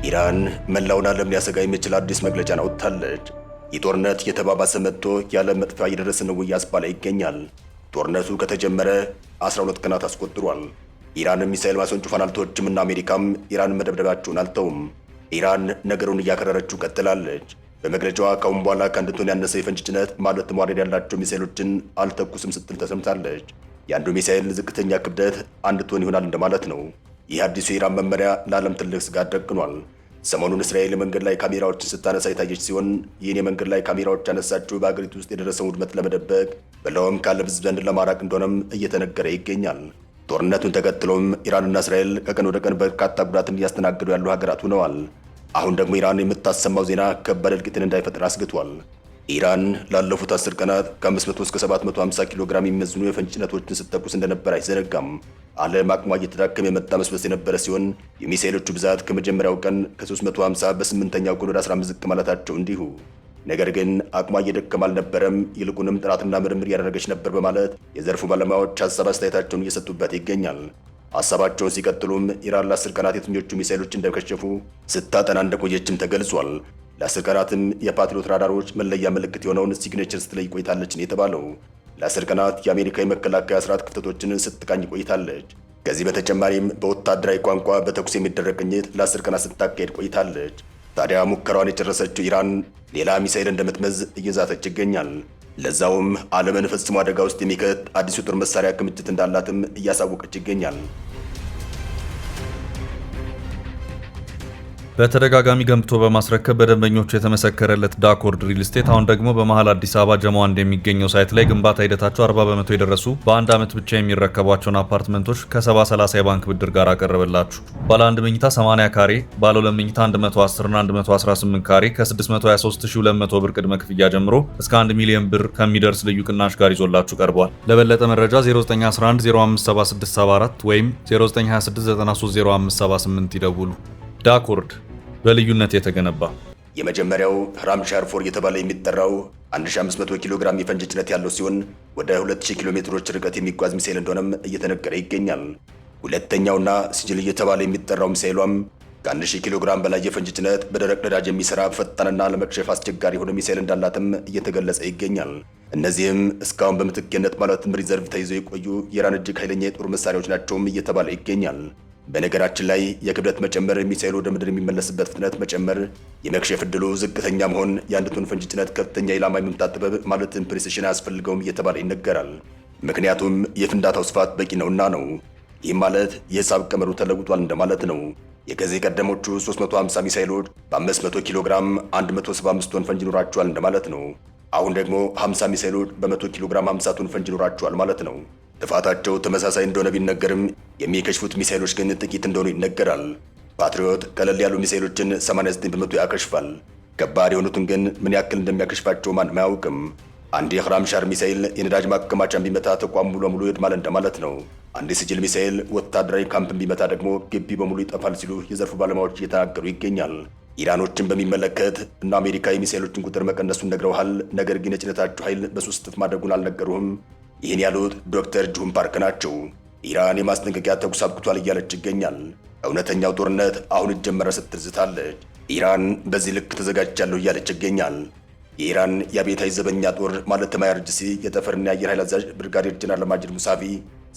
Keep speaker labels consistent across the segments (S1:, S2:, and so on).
S1: ኢራን መላውን ዓለም ሊያሰጋ የሚችል አዲስ መግለጫን አውጥታለች። ይህ ጦርነት የተባባሰ መጥቶ የዓለም መጥፊያ እየደረሰ ነው እያስባለ ይገኛል። ጦርነቱ ከተጀመረ 12 ቀናት አስቆጥሯል። ኢራን ሚሳኤል ማስወንጨፏን አልተወችምና አሜሪካም ኢራን መደብደባቸውን አልተውም። ኢራን ነገሩን እያከረረችው ቀጥላለች። በመግለጫዋ ካሁን በኋላ ከአንድ ቶን ያነሰ የፈንጂ ጭነት ማለት መዋረድ ያላቸው ሚሳኤሎችን አልተኩስም ስትል ተሰምታለች። የአንዱ ሚሳኤል ዝቅተኛ ክብደት 1 ቶን ይሆናል እንደማለት ነው። ይህ አዲሱ የኢራን መመሪያ ለዓለም ትልቅ ስጋት ደቅኗል። ሰሞኑን እስራኤል የመንገድ ላይ ካሜራዎችን ስታነሳ የታየች ሲሆን ይህን የመንገድ ላይ ካሜራዎች ያነሳችው በአገሪቱ ውስጥ የደረሰውን ውድመት ለመደበቅ ብለውም ከዓለም ሕዝብ ዘንድ ለማራቅ እንደሆነም እየተነገረ ይገኛል። ጦርነቱን ተከትሎም ኢራንና እስራኤል ከቀን ወደ ቀን በርካታ ጉዳትን እያስተናገዱ ያሉ ሀገራት ሆነዋል። አሁን ደግሞ ኢራን የምታሰማው ዜና ከባድ እልቂትን እንዳይፈጥር አስግቷል። ኢራን ላለፉት 10 ቀናት ከ500 እስከ 750 ኪሎ ግራም የሚመዝኑ የፈንጂ ጭነቶችን ስትተኩስ እንደነበር አይዘነጋም። ዓለም አቅሟ እየተዳከመ የመጣ መስሎት የነበረ ሲሆን የሚሳኤሎቹ ብዛት ከመጀመሪያው ቀን ከ350 በ8ኛው ቀን ወደ 15 ዝቅ ማለታቸው እንዲሁ። ነገር ግን አቅሟ እየደከመ አልነበረም፣ ይልቁንም ጥናትና ምርምር እያደረገች ነበር በማለት የዘርፉ ባለሙያዎች ሀሳብ አስተያየታቸውን እየሰጡበት ይገኛል። ሀሳባቸውን ሲቀጥሉም ኢራን ለ10 ቀናት የትኞቹ ሚሳኤሎች እንደከሸፉ ስታጠና እንደቆየችም ተገልጿል። ለ10 ቀናትም የፓትሪዮት ራዳሮች መለያ ምልክት የሆነውን ሲግኔቸር ስትለይ ቆይታለች ነው የተባለው። ለ10 ቀናት የአሜሪካ የመከላከያ ስርዓት ክፍተቶችን ስትቃኝ ቆይታለች። ከዚህ በተጨማሪም በወታደራዊ ቋንቋ በተኩስ የሚደረግ ቅኝት ለ10 ቀናት ስታካሄድ ቆይታለች። ታዲያ ሙከራዋን የጨረሰችው ኢራን ሌላ ሚሳኤል እንደምትመዝ እየዛተች ይገኛል። ለዛውም ዓለምን ፈጽሞ አደጋ ውስጥ የሚከት አዲሱ ጦር መሳሪያ ክምችት እንዳላትም እያሳወቀች ይገኛል።
S2: በተደጋጋሚ ገንብቶ በማስረከብ በደንበኞቹ የተመሰከረለት ዳኮርድ ሪል ስቴት አሁን ደግሞ በመሃል አዲስ አበባ ጀሞ አንድ የሚገኘው ሳይት ላይ ግንባታ ሂደታቸው 40 በመቶ የደረሱ በአንድ ዓመት ብቻ የሚረከቧቸውን አፓርትመንቶች ከ70/30 የባንክ ብድር ጋር አቀረበላችሁ። ባለ 1 መኝታ 80 ካሬ፣ ባለ 2 መኝታ 110 እና 118 ካሬ ከ623200 ብር ቅድመ ክፍያ ጀምሮ እስከ 1 ሚሊዮን ብር ከሚደርስ ልዩ ቅናሽ ጋር ይዞላችሁ ቀርቧል። ለበለጠ መረጃ 0911057674 ወይም 0926930578 ይደውሉ። ዳኮርድ በልዩነት የተገነባ
S1: የመጀመሪያው ራምሻር ፎር እየተባለ የሚጠራው 1500 ኪሎ ግራም የፈንጂ ጭነት ያለው ሲሆን ወደ 2000 ኪሎ ሜትሮች ርቀት የሚጓዝ ሚሳኤል እንደሆነም እየተነገረ ይገኛል። ሁለተኛውና ሲጅል እየተባለ የሚጠራው ሚሳኤሏም ከ1000 ኪሎ ግራም በላይ የፈንጂ ጭነት በደረቅ ነዳጅ የሚሰራ ፈጣንና ለመክሸፍ አስቸጋሪ የሆነ ሚሳኤል እንዳላትም እየተገለጸ ይገኛል። እነዚህም እስካሁን በምትክነት ማለትም ሪዘርቭ ተይዘው የቆዩ የኢራን እጅግ ኃይለኛ የጦር መሳሪያዎች ናቸውም እየተባለ ይገኛል። በነገራችን ላይ የክብደት መጨመር፣ ሚሳኤሉ ወደ ምድር የሚመለስበት ፍጥነት መጨመር፣ የመክሸፍ ዕድሉ ዝቅተኛ መሆን የአንድ ቶን ፈንጂ ጭነት ከፍተኛ ኢላማ የመምታት ጥበብ ማለትም ፕሪሲሽን አያስፈልገውም እየተባለ ይነገራል። ምክንያቱም የፍንዳታው ስፋት በቂ ነውና ነው። ይህም ማለት የሂሳብ ቀመሩ ተለውጧል እንደማለት ነው። የከዚህ ቀደሞቹ 350 ሚሳኤሎች በ500 ኪሎ ግራም 175 ቶን ፈንጂ ይኖራቸዋል እንደማለት ነው። አሁን ደግሞ 50 ሚሳኤሎች በ100 ኪሎ ግራም 50 ቶን ፈንጂ ይኖራቸዋል ማለት ነው። ጥፋታቸው ተመሳሳይ እንደሆነ ቢነገርም የሚከሽፉት ሚሳኤሎች ግን ጥቂት እንደሆኑ ይነገራል። ፓትሪዮት ቀለል ያሉ ሚሳኤሎችን 89 በመቶ ያከሽፋል። ከባድ የሆኑትን ግን ምን ያክል እንደሚያከሽፋቸው ማንም አያውቅም። አንድ የራምሻር ሚሳኤል የነዳጅ ማከማቻን ቢመታ ተቋም ሙሉ በሙሉ ይወድማል እንደማለት ነው። አንድ ሲጅል ሚሳኤል ወታደራዊ ካምፕን ቢመታ ደግሞ ግቢ በሙሉ ይጠፋል ሲሉ የዘርፉ ባለሙያዎች እየተናገሩ ይገኛል። ኢራኖችን በሚመለከት እና አሜሪካ የሚሳኤሎችን ቁጥር መቀነሱን ነግረውሃል፣ ነገር ግን የጭነታቸው ኃይል በ3 እጥፍ ማደጉን አልነገሩህም። ይህን ያሉት ዶክተር ጁን ፓርክ ናቸው። ኢራን የማስጠንቀቂያ ተኩስ አብቅቷል እያለች ይገኛል። እውነተኛው ጦርነት አሁን ጀመረ ስትል ዝታለች። ኢራን በዚህ ልክ ተዘጋጅቻለሁ እያለች ይገኛል። የኢራን የአብዮታዊ ዘበኛ ጦር ማለትም አይአርጂሲ የጠፈርና የአየር ኃይል አዛዥ ብርጋዴር ጀነራል ማጅድ ሙሳቪ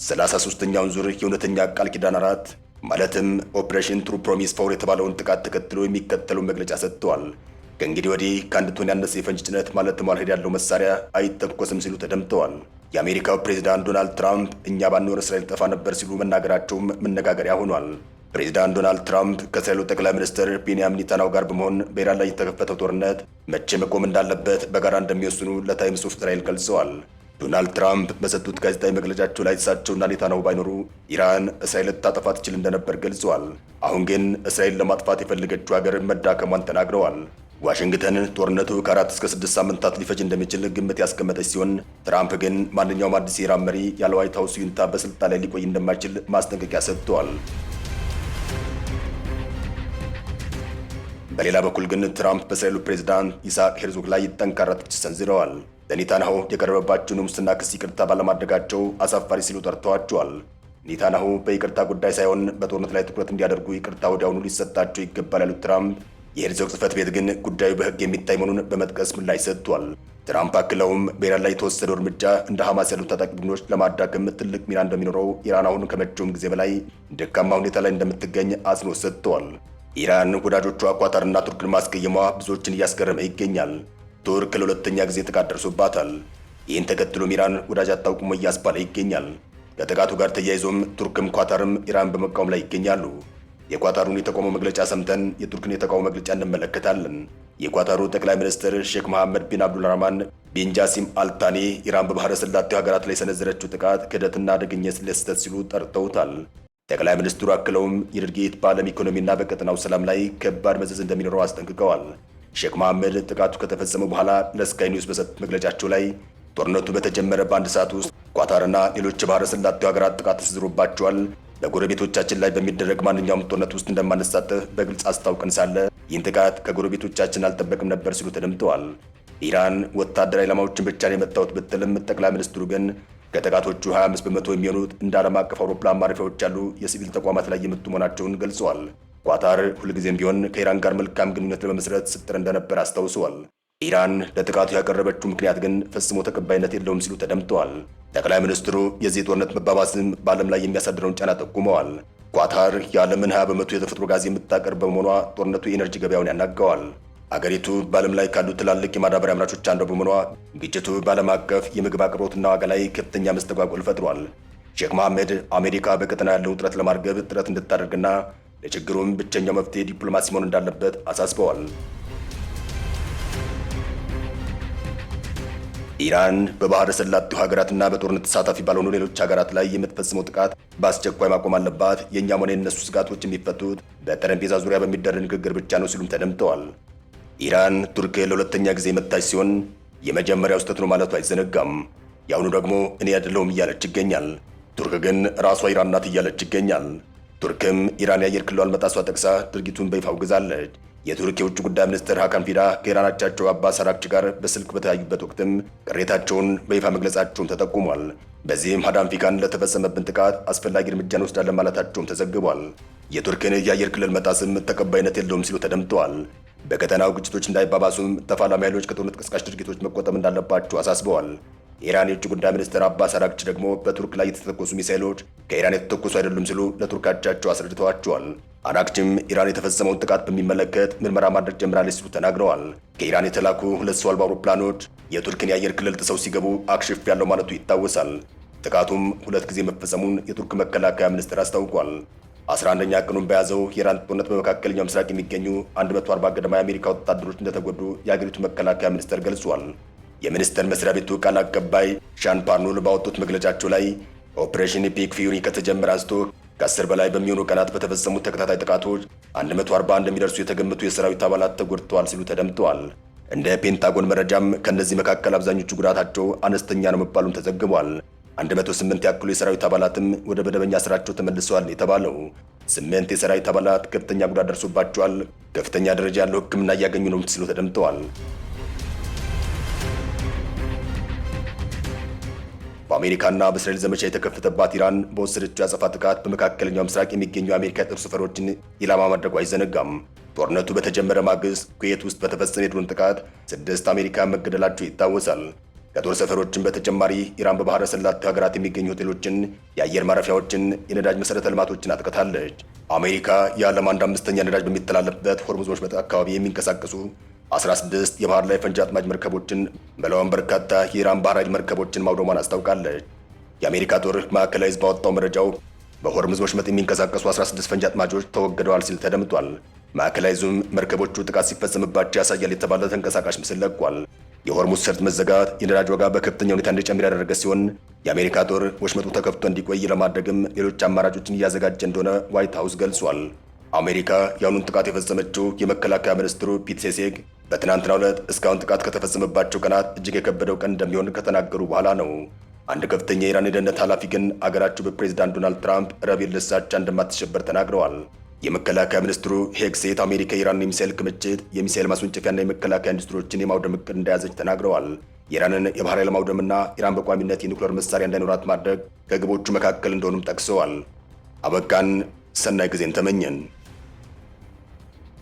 S1: 33ኛውን ዙር የእውነተኛ ቃል ኪዳን 4 ማለትም ኦፕሬሽን ትሩ ፕሮሚስ ፎር የተባለውን ጥቃት ተከትሎ የሚከተለውን መግለጫ ሰጥተዋል። ከእንግዲህ ወዲህ ከአንድ ቶን ያነሰ የፈንጂ ጭነት ማለትም አልሄድ ያለው መሳሪያ አይተኮስም ሲሉ ተደምጠዋል። የአሜሪካው ፕሬዝዳንት ዶናልድ ትራምፕ እኛ ባንኖር እስራኤል ጠፋ ነበር ሲሉ መናገራቸውም መነጋገሪያ ሆኗል። ፕሬዝዳንት ዶናልድ ትራምፕ ከእስራኤሉ ጠቅላይ ሚኒስትር ቤንያሚን ኔታንያሁ ጋር በመሆን በኢራን ላይ የተከፈተው ጦርነት መቼ መቆም እንዳለበት በጋራ እንደሚወስኑ ለታይምስ ኦፍ እስራኤል ገልጸዋል። ዶናልድ ትራምፕ በሰጡት ጋዜጣዊ መግለጫቸው ላይ እሳቸውና ኔታንያሁ ባይኖሩ ኢራን እስራኤል ልታጠፋ ትችል እንደነበር ገልጸዋል። አሁን ግን እስራኤል ለማጥፋት የፈለገችው ሀገር መዳከሟን ተናግረዋል። ዋሽንግተን ጦርነቱ ከ4 እስከ 6 ሳምንታት ሊፈጅ እንደሚችል ግምት ያስቀመጠች ሲሆን ትራምፕ ግን ማንኛውም አዲስ የኢራን መሪ ያለ ዋይት ሀውስ ይሁንታ በስልጣን ላይ ሊቆይ እንደማይችል ማስጠንቀቂያ ሰጥተዋል። በሌላ በኩል ግን ትራምፕ በእስራኤሉ ፕሬዝዳንት ይስሐቅ ሄርዞግ ላይ ጠንካራ ትችት ሰንዝረዋል። ለኔታንያሁ የቀረበባቸውን የሙስና ክስ ይቅርታ ባለማድረጋቸው አሳፋሪ ሲሉ ጠርተዋቸዋል። ኔታንያሁ በይቅርታ ጉዳይ ሳይሆን በጦርነት ላይ ትኩረት እንዲያደርጉ ይቅርታ ወዲያውኑ ሊሰጣቸው ይገባል ያሉት ትራምፕ የሄርዞግ ጽሕፈት ቤት ግን ጉዳዩ በሕግ የሚታይ መሆኑን በመጥቀስ ምላሽ ሰጥቷል። ትራምፕ አክለውም በኢራን ላይ የተወሰደው እርምጃ እንደ ሐማስ ያሉት ታጣቂ ቡድኖች ለማዳከም ትልቅ ሚና እንደሚኖረው፣ ኢራን አሁን ከመቼውም ጊዜ በላይ ደካማ ሁኔታ ላይ እንደምትገኝ አጽንኦት ሰጥተዋል። ኢራን ወዳጆቿ ኳታርና ቱርክን ማስቀየሟ ብዙዎችን እያስገረመ ይገኛል። ቱርክ ለሁለተኛ ጊዜ ጥቃት ደርሶባታል። ይህን ተከትሎም ኢራን ወዳጅ አታውቁም እያስባለ ይገኛል። ከጥቃቱ ጋር ተያይዞም ቱርክም ኳታርም ኢራን በመቃወም ላይ ይገኛሉ። የኳታሩን የተቃውሞ መግለጫ ሰምተን የቱርክን የተቃውሞ መግለጫ እንመለከታለን። የኳታሩ ጠቅላይ ሚኒስትር ሼክ መሐመድ ቢን አብዱልራህማን ቢን ጃሲም አልታኒ ኢራን በባህረ ሰላጤው ሀገራት ላይ የሰነዘረችው ጥቃት ክህደትና አደገኛ ስህተት ሲሉ ጠርተውታል። ጠቅላይ ሚኒስትሩ አክለውም የድርጊት በዓለም ኢኮኖሚና በቀጠናው ሰላም ላይ ከባድ መዘዝ እንደሚኖረው አስጠንቅቀዋል። ሼክ መሐመድ ጥቃቱ ከተፈጸመ በኋላ ለስካይ ኒውስ በሰጡት መግለጫቸው ላይ ጦርነቱ በተጀመረ በአንድ ሰዓት ውስጥ ኳታርና ሌሎች የባህረ ሰላጤው ሀገራት ጥቃት ተሰንዝሮባቸዋል። በጎረቤቶቻችን ላይ በሚደረግ ማንኛውም ጦርነት ውስጥ እንደማንሳተፍ በግልጽ አስታውቀን ሳለ ይህን ጥቃት ከጎረቤቶቻችን አልጠበቅም ነበር ሲሉ ተደምጠዋል። ኢራን ወታደራዊ ዓላማዎችን ብቻ ነው የመታወት ብትልም ጠቅላይ ሚኒስትሩ ግን ከጥቃቶቹ 25 በመቶ የሚሆኑት እንደ ዓለም አቀፍ አውሮፕላን ማረፊያዎች ያሉ የሲቪል ተቋማት ላይ የመቱ መሆናቸውን ገልጸዋል። ኳታር ሁልጊዜም ቢሆን ከኢራን ጋር መልካም ግንኙነት ለመመስረት ስትጥር እንደነበር አስታውሰዋል። ኢራን ለጥቃቱ ያቀረበችው ምክንያት ግን ፈጽሞ ተቀባይነት የለውም ሲሉ ተደምጠዋል። ጠቅላይ ሚኒስትሩ የዚህ ጦርነት መባባስም በዓለም ላይ የሚያሳድረውን ጫና ጠቁመዋል። ኳታር የዓለምን 20 በመቶ የተፈጥሮ ጋዝ የምታቀርብ በመሆኗ ጦርነቱ የኤነርጂ ገበያውን ያናጋዋል። አገሪቱ በዓለም ላይ ካሉ ትላልቅ የማዳበሪያ አምራቾች አንዱ በመሆኗ ግጭቱ በዓለም አቀፍ የምግብ አቅርቦትና ዋጋ ላይ ከፍተኛ መስተጓጎል ፈጥሯል። ሼክ መሐመድ አሜሪካ በቀጠና ያለውን ውጥረት ለማርገብ ጥረት እንድታደርግና ለችግሩም ብቸኛው መፍትሄ ዲፕሎማሲ መሆን እንዳለበት አሳስበዋል። ኢራን በባህረ ሰላጤው ሀገራትና በጦርነት ተሳታፊ ባልሆኑ ሌሎች ሀገራት ላይ የምትፈጽመው ጥቃት በአስቸኳይ ማቆም አለባት፣ የእኛም ሆነ የእነሱ ስጋቶች የሚፈቱት በጠረጴዛ ዙሪያ በሚደረግ ንግግር ብቻ ነው ሲሉም ተደምጠዋል። ኢራን ቱርክ ለሁለተኛ ጊዜ መታች ሲሆን የመጀመሪያው ስህተት ነው ማለቱ አይዘነጋም። የአሁኑ ደግሞ እኔ አይደለሁም እያለች ይገኛል። ቱርክ ግን ራሷ ኢራን ናት እያለች ይገኛል። ቱርክም ኢራን የአየር ክልሏን መጣሷ ጠቅሳ ድርጊቱን በይፋ አውግዛለች። የቱርክ የውጭ ጉዳይ ሚኒስትር ሀካን ፊዳ ከኢራን አቻቸው አባስ አራግቺ ጋር በስልክ በተያዩበት ወቅትም ቅሬታቸውን በይፋ መግለጻቸውም ተጠቁሟል። በዚህም ሀዳን ፊካን ለተፈጸመብን ጥቃት አስፈላጊ እርምጃ እንወስዳለን ማለታቸውም ተዘግቧል። የቱርክን የአየር ክልል መጣስም ተቀባይነት የለውም ሲሉ ተደምጠዋል። በቀጠናው ግጭቶች እንዳይባባሱም ተፋላሚ ኃይሎች ከጦርነት ቀስቃሽ ድርጊቶች መቆጠብ እንዳለባቸው አሳስበዋል። የኢራን የውጭ ጉዳይ ሚኒስትር አባስ አራግቺ ደግሞ በቱርክ ላይ የተተኮሱ ሚሳይሎች ከኢራን የተተኮሱ አይደሉም ሲሉ ለቱርክ አቻቸው አስረድተዋቸዋል። አራግቺም ኢራን የተፈጸመውን ጥቃት በሚመለከት ምርመራ ማድረግ ጀምራለች ሲሉ ተናግረዋል። ከኢራን የተላኩ 2 ሰው አልባ አውሮፕላኖች የቱርክን የአየር ክልል ጥሰው ሲገቡ አክሽፍ ያለው ማለቱ ይታወሳል። ጥቃቱም 2 ጊዜ መፈጸሙን የቱርክ መከላከያ ሚኒስትር አስታውቋል። 11ኛ ቀኑን በያዘው የኢራን ጦርነት በመካከለኛው ምስራቅ የሚገኙ 140 ገደማ የአሜሪካ ወታደሮች እንደተጎዱ የአገሪቱ መከላከያ ሚኒስትር ገልጿል። የሚኒስቴር መስሪያ ቤቱ ቃል አቀባይ ሻን ፓርኑል ባወጡት መግለጫቸው ላይ ኦፕሬሽን ፒክ ፊውሪ ከተጀመረ አንስቶ ከ10 በላይ በሚሆኑ ቀናት በተፈጸሙት ተከታታይ ጥቃቶች 140 እንደሚደርሱ የተገመቱ የሰራዊት አባላት ተጎድተዋል ሲሉ ተደምጠዋል። እንደ ፔንታጎን መረጃም ከእነዚህ መካከል አብዛኞቹ ጉዳታቸው አነስተኛ ነው መባሉም ተዘግቧል። 108 ያክሉ የሰራዊት አባላትም ወደ መደበኛ ስራቸው ተመልሰዋል የተባለው 8 የሰራዊት አባላት ከፍተኛ ጉዳት ደርሶባቸዋል፣ ከፍተኛ ደረጃ ያለው ሕክምና እያገኙ ነው ሲሉ ተደምጠዋል። በአሜሪካና በእስራኤል ዘመቻ የተከፈተባት ኢራን በወሰደችው ያጸፋ ጥቃት በመካከለኛው ምስራቅ የሚገኙ የአሜሪካ የጦር ሰፈሮችን ኢላማ ማድረጓ አይዘነጋም። ጦርነቱ በተጀመረ ማግስት ኩዌት ውስጥ በተፈጸመ የድሮን ጥቃት 6 አሜሪካውያን መገደላቸው ይታወሳል። ከጦር ሰፈሮችን በተጨማሪ ኢራን በባህረ ሰላጤው ሀገራት የሚገኙ ሆቴሎችን፣ የአየር ማረፊያዎችን፣ የነዳጅ መሰረተ ልማቶችን አጥቅታለች። አሜሪካ የዓለም 1/5 ነዳጅ በሚተላለፍበት ሆርሙዝ ወሽመጥ አካባቢ የሚንቀሳቀሱ 16 የባህር ላይ ፈንጂ አጥማጅ መርከቦችን በላዩም በርካታ የኢራን ባህር ኃይል መርከቦችን ማውደሟን አስታውቃለች። የአሜሪካ ጦር ማዕከላዊ ዕዝ ባወጣው መረጃው በሆርሙዝ ወሽመጥ የሚንቀሳቀሱ 16 ፈንጂ አጥማጆች ተወግደዋል ሲል ተደምጧል። ማዕከላዊ ዕዙም መርከቦቹ ጥቃት ሲፈጸምባቸው ያሳያል የተባለ ተንቀሳቃሽ ምስል ለቋል። የሆርሙዝ ሰርጥ መዘጋት የነዳጅ ዋጋ በከፍተኛ ሁኔታ እንዲጨምር ያደረገ ሲሆን የአሜሪካ ጦር ወሽመጡ ተከፍቶ እንዲቆይ ለማድረግም ሌሎች አማራጮችን እያዘጋጀ እንደሆነ ዋይት ሃውስ ገልጿል። አሜሪካ የአሁኑን ጥቃት የፈጸመችው የመከላከያ ሚኒስትሩ ፒት ሄግሴት በትናንትናው ዕለት እስካሁን ጥቃት ከተፈጸመባቸው ቀናት እጅግ የከበደው ቀን እንደሚሆን ከተናገሩ በኋላ ነው። አንድ ከፍተኛ የኢራን የደህንነት ኃላፊ ግን አገራቸው በፕሬዝዳንት ዶናልድ ትራምፕ ረብ የለሽ ዛቻ እንደማትሸበር ተናግረዋል። የመከላከያ ሚኒስትሩ ሄግሴት አሜሪካ የኢራን የሚሳኤል ክምችት፣ የሚሳኤል ማስወንጨፊያና የመከላከያ ኢንዱስትሪዎችን የማውደም እቅድ እንደያዘች ተናግረዋል። የኢራንን የባህር ኃይል ማውደምና ኢራን በቋሚነት የኒውክሌር መሳሪያ እንዳይኖራት ማድረግ ከግቦቹ መካከል እንደሆኑም ጠቅሰዋል። አበቃን። ሰናይ ጊዜን ተመኘን።